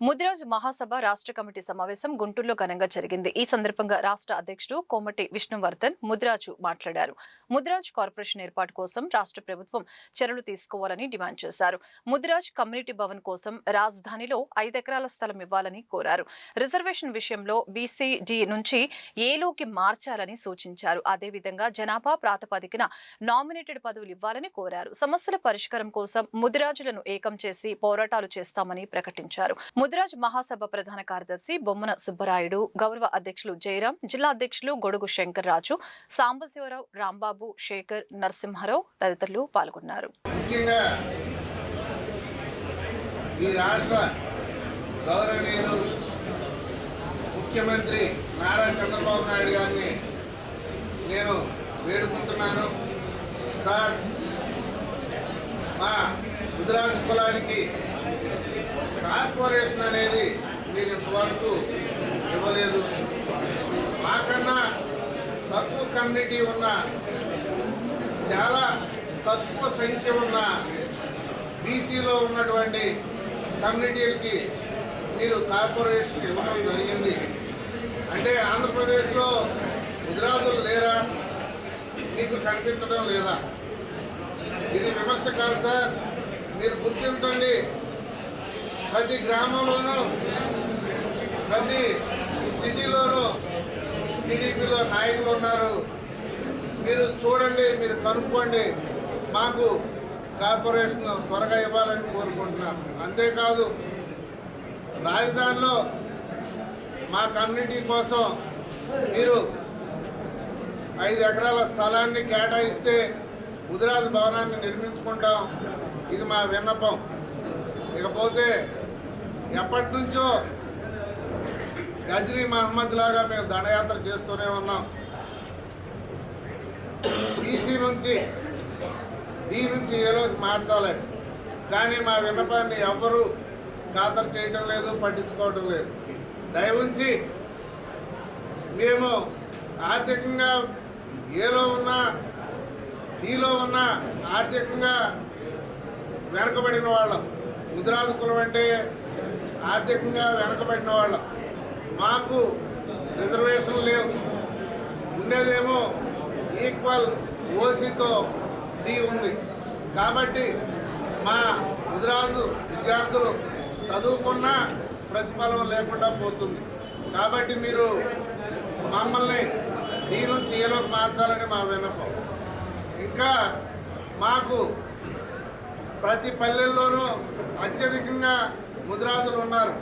ముదిరాజ్ మహాసభ రాష్ట్ర కమిటీ సమావేశం గుంటూరులో ఘనంగా జరిగింది. ఈ సందర్భంగా రాష్ట్ర అధ్యక్షుడు కోమటి విష్ణువర్ధన్ ముదిరాజు మాట్లాడారు. ముదిరాజ్ కార్పొరేషన్ ఏర్పాటు కోసం రాష్ట్ర ప్రభుత్వం చర్యలు తీసుకోవాలని డిమాండ్ చేశారు. ముదిరాజ్ కమ్యూనిటీ భవన్ కోసం రాజధానిలో 5 ఎకరాల స్థలం ఇవ్వాలని కోరారు. రిజర్వేషన్ విషయంలో బీసీ-డి నుంచి ఏలోకి మార్చాలని సూచించారు. అదేవిధంగా జనాభా ప్రాతిపదికన నామినేటెడ్ పదవులు ఇవ్వాలని కోరారు. సమస్యల పరిష్కారం కోసం ముదిరాజులను ఏకం చేసి పోరాటాలు చేస్తామని ప్రకటించారు. ముదిరాజ్ మహాసభ ప్రధాన కార్యదర్శి బొమ్మన సుబ్బరాయుడు, గౌరవ అధ్యక్షులు జయరాం, జిల్లా అధ్యక్షులు గొడుగు శంకర్ రాజు, సాంబశివరావు, రాంబాబు, శేఖర్, నరసింహారావు తదితరులు పాల్గొన్నారు. ముఖ్యమంత్రి నారా చంద్రబాబు నాయుడు గారిని నేను వేడుకుంటున్నాను. సార్, మా ముదిరాజ్ కులానికి కార్పొరేషన్ అనేది మీరు ఇంతవరకు ఇవ్వలేదు. మాకన్నా తక్కువ కమ్యూనిటీ ఉన్న, చాలా తక్కువ సంఖ్య ఉన్న బీసీలో ఉన్నటువంటి కమ్యూనిటీలకి మీరు కార్పొరేషన్ ఇవ్వడం జరిగింది. అంటే ఆంధ్రప్రదేశ్లో ముదిరాజులు లేరా? మీకు కనిపించడం లేదా? ఇది విమర్శ కాదు సార్, మీరు గుర్తించండి. ప్రతి గ్రామంలోనూ, ప్రతి సిటీలోనూ టీడీపీలో నాయకులు ఉన్నారు. మీరు చూడండి, మీరు కనుక్కోండి. మాకు కార్పొరేషన్ త్వరగా ఇవ్వాలని కోరుకుంటున్నాం. అంతేకాదు, రాజధానిలో మా కమ్యూనిటీ కోసం మీరు 5 ఎకరాల స్థలాన్ని కేటాయిస్తే ముదిరాజ్ భవనాన్ని నిర్మించుకుంటాం. ఇది మా విన్నపం. ఇకపోతే ఎప్పటి నుంచో గజ్నీ మహమ్మద్ లాగా మేము దండయాత్ర చేస్తూనే ఉన్నాం. బీసీ నుంచి డి నుంచి ఏలోకి మార్చాలని. కానీ మా విన్నపాన్ని ఎవ్వరూ ఖాతరు చేయటం లేదు, పట్టించుకోవటం లేదు. దయవుంచి మేము ఆర్థికంగా ఏలో ఉన్నా, డిలో ఉన్నా ఆర్థికంగా వెనకబడిన వాళ్ళం. ముదిరాజు కులం అంటే ఆర్థికంగా వెనకబడిన వాళ్ళం. మాకు రిజర్వేషన్ లేవు. ఉండేదేమో ఈక్వల్ ఓసీతో డి ఉంది. కాబట్టి మా ముదిరాజు విద్యార్థులు చదువుకున్నా ప్రతిఫలం లేకుండా పోతుంది. కాబట్టి మీరు మమ్మల్ని డి నుంచి ఏలోకి మార్చాలని మా విన్నపం. ఇంకా మాకు ప్రతి పల్లెల్లోనూ అత్యధికంగా ముదిరాజులు ఉన్నారు.